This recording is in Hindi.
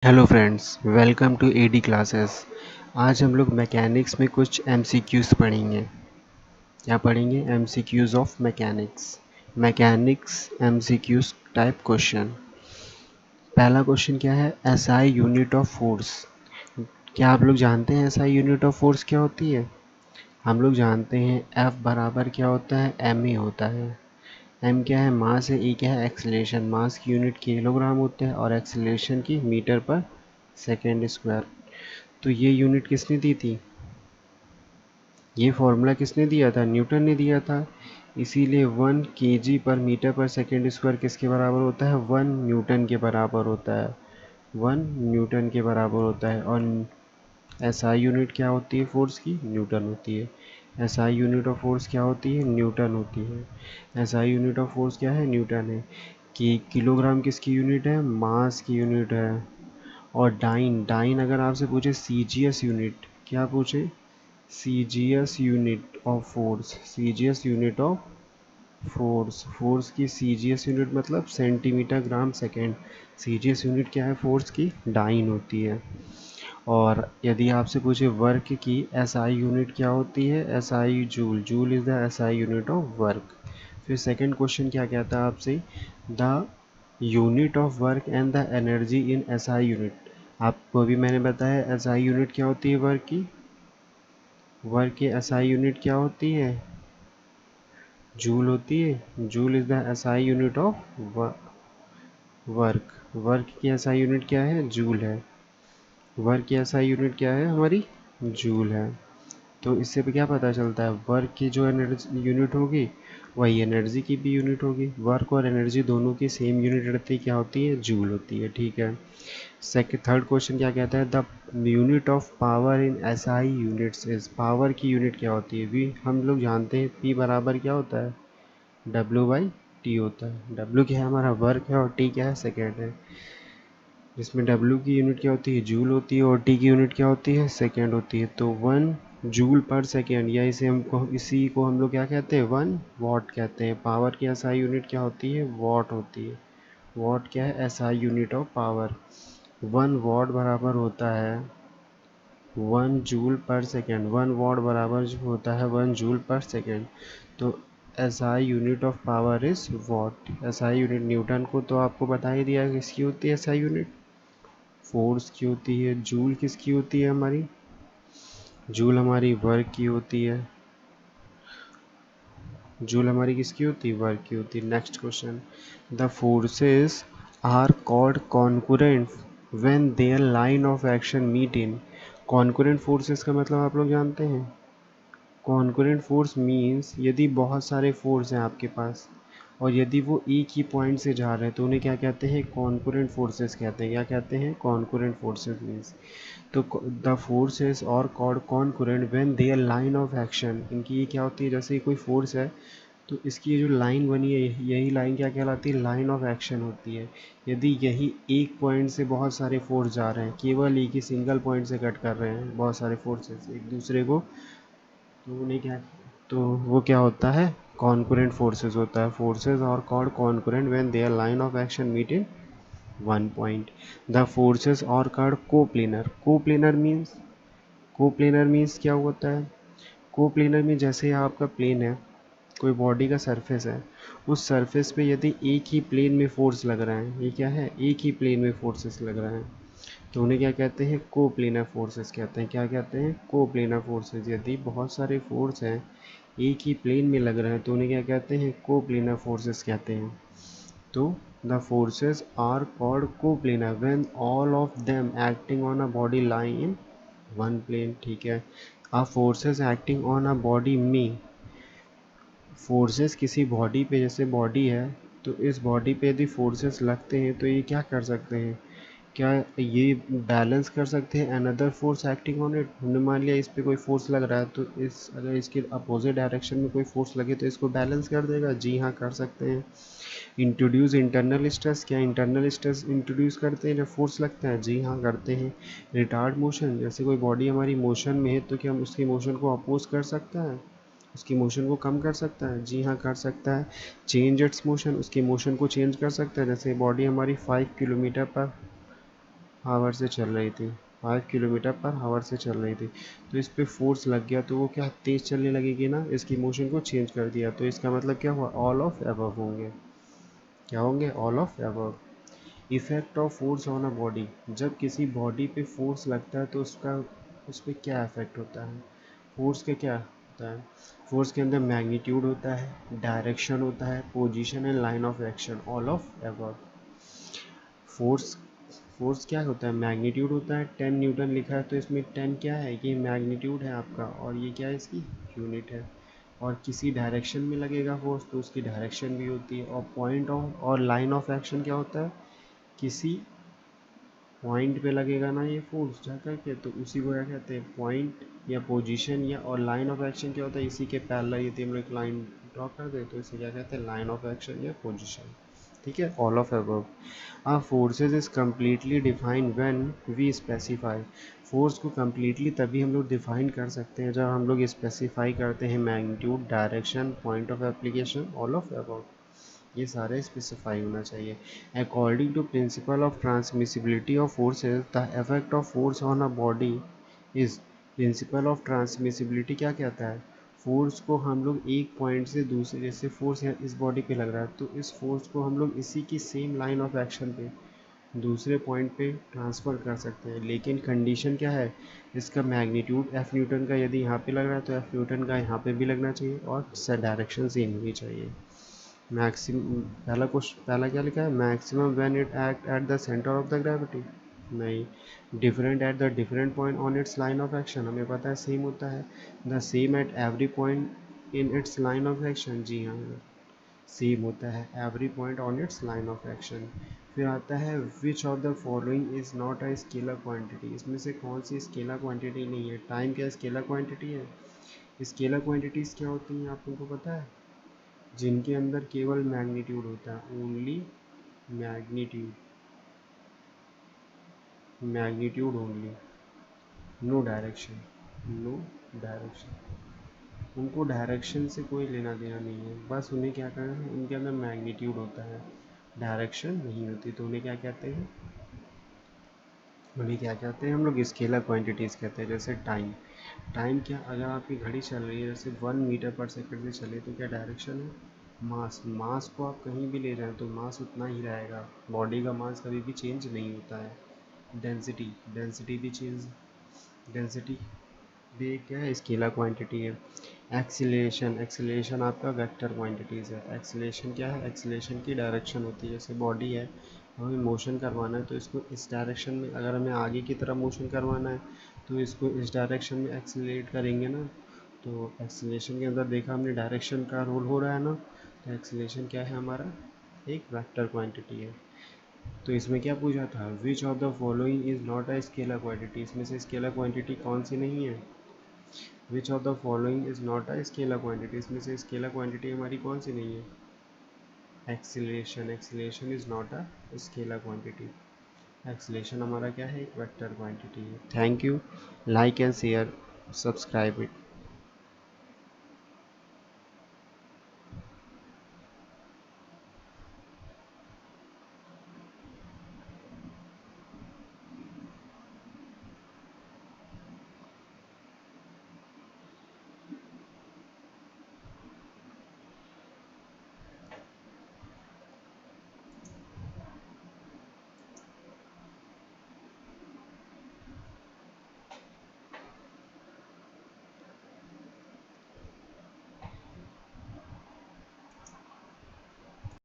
Hello friends, welcome to AD classes. आज हम लोग मैकेनिक्स में कुछ एमसीक्यूज़ पढ़ेंगे। क्या पढ़ेंगे? MCQs of mechanics. Mechanics MCQs type question. पहला क्वेश्चन क्या है? SI unit of force. क्या आप लोग जानते हैं एसआई यूनिट ऑफ फोर्स क्या होती है? हम लोग जानते हैं एफ बराबर क्या होता है? एम ए होता है। एम क्या है? मास है। ई क्या है? एक्सेलरेशन। मास की यूनिट किलोग्राम होते हैं और एक्सेलरेशन की मीटर पर सेकेंड स्क्वायर। तो ये यूनिट किसने दी थी? ये फॉर्मूला किसने दिया था? न्यूटन ने दिया था। इसीलिए 1 kg पर मीटर पर सेकेंड स्क्वायर किसके बराबर होता है? 1 न्यूटन के बराबर होता है। 1 न्यूटन के बराबर होता है। और एसआई यूनिट क्या होती है फोर्स की? न्यूटन होती है। एसआई यूनिट ऑफ फोर्स क्या होती है? न्यूटन होती है। एसआई यूनिट ऑफ फोर्स क्या है? न्यूटन है। कि किलोग्राम किसकी यूनिट है? मास की यूनिट है। और डाइन डाइन अगर आपसे पूछे सीजीएस यूनिट, क्या पूछे? CGS unit of force. CGS unit of force. Force की सीजीएस यूनिट मतलब centimetre gram second. CGS unit क्या है फोर्स की? डाइन होती है। और यदि आपसे पूछे वर्क की एसआई यूनिट क्या होती है? SI joule. Joule is the SI unit of work. फिर सेकंड क्वेश्चन क्या कहता है आपसे? The unit of work and the energy in SI unit. आपको अभी मैंने बताया एसआई यूनिट क्या होती है वर्क की। वर्क की एसआई यूनिट क्या होती है? जूल होती है। Joule is the SI unit of work. Work की एसआई यूनिट क्या है? जूल है। वर्क की एसआई यूनिट क्या है हमारी? जूल है। तो इससे भी क्या पता चलता है? वर्क की जो एनर्जी यूनिट होगी वही एनर्जी की भी यूनिट होगी। वर्क और एनर्जी दोनों की सेम यूनिट रहती है, क्या होती है? जूल होती है। ठीक है। सेकंड थर्ड क्वेश्चन क्या कहता है? The unit of power in SI units is. Power की यूनिट क्या होती है? वी हम लोग जानते हैं पी बराबर क्या होता है? डब्ल्यू बाई टी होता है। डब्ल्यू क्या है? हमारा वर्क है। और टी क्या है? सेकेंड है। जिसमें डब्ल्यू की यूनिट क्या होती है? जूल होती है। और टी की यूनिट क्या होती है? सेकेंड होती है। तो 1 जूल पर सेकेंड, या इसी को हम लोग क्या कहते हैं? 1 वॉट कहते हैं। पावर की एसआई यूनिट क्या होती है? वॉट होती है। वॉट क्या है? SI unit of power. 1 what बराबर होता है 1 जूल पर सेकेंड। 1 वॉट बराबर जो होता है 1 जूल पर सेकेंड। तो SI unit of power is watt. SI unit newton को तो आपको बता ही दिया किसकी होती है एसआई यूनिट? फोर्स की होती है। जूल किसकी होती है हमारी? जूल हमारी वर्क की होती है। जूल हमारी किसकी होती है? वर्क की होती है। Next question. The forces are called concurrent when their line of action meet in. Concurrent forces का मतलब आप लोग जानते हैं? कॉन्करेंट फोर्स मीन्स यदि बहुत सारे फोर्स हैं आपके पास और यदि वो एक ही पॉइंट से जा रहे हैं तो उन्हें क्या कहते हैं? कॉन्करेंट फोर्सेस कहते हैं। क्या कहते हैं? Concurrent forces means. तो the forces are called concurrent when their line of action. इनकी ये क्या होती है? जैसे कोई फोर्स है तो इसकी जो लाइन बनी है यही लाइन क्या कहलाती है? लाइन ऑफ एक्शन होती है। यदि यही एक पॉइंट से बहुत सारे फोर्स जा रहे हैं, केवल एक ही सिंगल पॉइंट से कट कर रहे हैं बहुत सारे फोर्सेस एक दूसरे को, तो उन्हें क्या, तो वो क्या होता है? कॉन्कुरेंट फोर्सेस होता है। Forces are called concurrent when their line of action meet in one point. The forces are called coplanar. Coplanar means क्या होता है? कोप्लेनर में जैसे आपका प्लेन है, कोई बॉडी का सरफेस है, उस सरफेस पे यदि एक ही प्लेन में फोर्स लग रहा है, ये क्या है? एक ही प्लेन में फोर्सेस लग रहे हैं, तो उन्हें क्या कहते हैं? कोप्लेनर फोर्सेस कहते हैं। क्या कहते हैं? Coplanar forces. यदि बहुत सारे फोर्स हैं एक ही प्लेन में लग रहे हैं तो उन्हें क्या कहते हैं? कोप्लेनर फोर्सेस कहते हैं। तो the forces are called coplanar when all of them acting on a body line in one plane. ठीक है। आ forces acting on a body में, फोर्सेस किसी बॉडी पे, जैसे बॉडी है तो इस बॉडी पे यदि फोर्सेस लगते हैं तो ये क्या कर सकते हैं? क्या ये बैलेंस कर सकते हैं another force acting on it? हमने मान लिया इस पे कोई फोर्स लग रहा है तो इस अगर इसके अपोजिट डायरेक्शन में कोई फोर्स लगे तो इसको बैलेंस कर देगा। जी हाँ, कर सकते हैं। Introduce internal stress. क्या इंटरनल स्ट्रेस इंट्रोड्यूस करते हैं जब फोर्स लगता है? जी हाँ, करते हैं। रिटार्ड मोशन, जैसे कोई बॉडी हमारी मोशन में है तो क्या हम उसकी मोशन को अपोज कर सकता है? उसकी मोशन को कम कर सकता है? जी हाँ, कर सकता है। चेंज इट्स मोशन, उसकी मोशन को चेंज कर सकता है। जैसे बॉडी हमारी 5 किलोमीटर पर हावर से चल रही थी, 5 किलोमीटर पर हावर से चल रही थी, तो इस पे फोर्स लग गया तो वो क्या तेज़ चलने लगेगी ना, इसकी मोशन को चेंज कर दिया, तो इसका मतलब क्या हुआ, ऑल ऑफ अबव होंगे। क्या होंगे, all of above. Effect of force on a body, जब किसी बॉडी पे फोर्स लगता है तो उसका उस पर क्या इफेक्ट होता है, फोर्स का क्या होता है, फोर्स के अंदर मैग्नीट्यूड होता है, डायरेक्शन होता है, position and line of action, all of above. Force force क्या होता है, मैग्नीट्यूड होता है, 10 न्यूटन लिखा है तो इसमें 10 क्या है, ये मैग्नीट्यूड है आपका, और ये क्या है, इसकी यूनिट है। और किसी डायरेक्शन में लगेगा फोर्स तो उसकी डायरेक्शन भी होती है, और पॉइंट ऑफ और लाइन ऑफ एक्शन क्या होता है, किसी पॉइंट पे लगेगा ना ये फोर्स जा करके, तो उसी को क्या कहते हैं, पॉइंट या पोजीशन, या और लाइन ऑफ एक्शन क्या होता है, इसी के पैरेलल यदि हम लोग एक लाइन ड्रॉ कर दे तो इसे क्या कहते हैं, लाइन ऑफ एक्शन या पोजीशन। ठीक है, all of above. Forces is completely defined when we specify, force को कम्प्लीटली तभी हम लोग डिफाइन कर सकते हैं जब हम लोग स्पेसिफाई करते हैं magnitude, direction, point of application, all of above, ये सारे स्पेसिफाई होना चाहिए। According to principle of transmissibility of forces, the effect of force on a body is, principle of transmissibility क्या कहता है, फोर्स को हम लोग एक पॉइंट से दूसरे, जैसे फोर्स इस बॉडी पे लग रहा है तो इस फोर्स को हम लोग इसी की सेम लाइन ऑफ एक्शन पे दूसरे पॉइंट पे ट्रांसफ़र कर सकते हैं, लेकिन कंडीशन क्या है, इसका मैग्नीट्यूड एफ न्यूटन का यदि यहाँ पे लग रहा है तो एफ न्यूटन का यहाँ पे भी लगना चाहिए, और डायरेक्शन सेम होनी चाहिए। मैक्सिमम, पहला क्या लिखा है, maximum when it act at the centre of the gravity, नहीं, different at the different point on its line of action, हमें पता है सेम होता है, the same at every point in its line of action, जी हाँ, सेम होता है every point on its line of action. फिर आता है which of the following is not a scalar quantity, इसमें से कौन सी स्केलर क्वांटिटी नहीं है, टाइम क्या स्केलर क्वांटिटी है, स्केलर क्वांटिटीज़ क्या होती हैं आप लोगों को पता है, जिनके अंदर केवल मैग्नीट्यूड होता है, only magnitude, magnitude only, no direction, no direction, उनको डायरेक्शन से कोई लेना देना नहीं है, बस उन्हें क्या करना है, उनके अंदर मैग्नीट्यूड होता है, डायरेक्शन नहीं होती, तो उन्हें क्या कहते हैं, उन्हें क्या कहते हैं हम लोग, स्केलर क्वांटिटीज़ कहते हैं। जैसे टाइम, टाइम क्या, अगर आपकी घड़ी चल रही है जैसे 1 मीटर पर सेकंड से चले तो क्या डायरेक्शन है, मास, मास को आप कहीं भी ले जाएं तो मास उतना ही रहेगा, बॉडी का मास कभी भी चेंज नहीं होता है। डेंसिटी, डेंसिटी भी चेंज, डेंसिटी भी क्या है, स्केलर क्वांटिटी है। एक्सीलरेशन, एक्सीलरेशन आपका वेक्टर क्वांटिटीज़ है, एक्सीलरेशन क्या है, एक्सीलरेशन की डायरेक्शन होती है, जैसे बॉडी है, हमें मोशन करवाना है तो इसको इस डायरेक्शन में, अगर हमें आगे की तरफ मोशन करवाना है तो इसको इस डायरेक्शन में एक्सीलरेट करेंगे ना, तो एक्सीलरेशन के अंदर देखा हमने डायरेक्शन का रोल हो रहा है ना, तो एक्सीलरेशन क्या है हमारा, एक वेक्टर क्वांटिटी है। तो इसमें क्या पूछा था, विच of the following is not a scalar quantity, इसमें से स्केलर क्वांटिटी कौन सी नहीं है, which of the following is not a scalar quantity, इसमें से स्केलर क्वांटिटी हमारी कौन सी नहीं है, acceleration, acceleration is not a scalar quantity, acceleration हमारा क्या है, एक वेक्टर क्वांटिटी है। Thank you, like and share, subscribe it.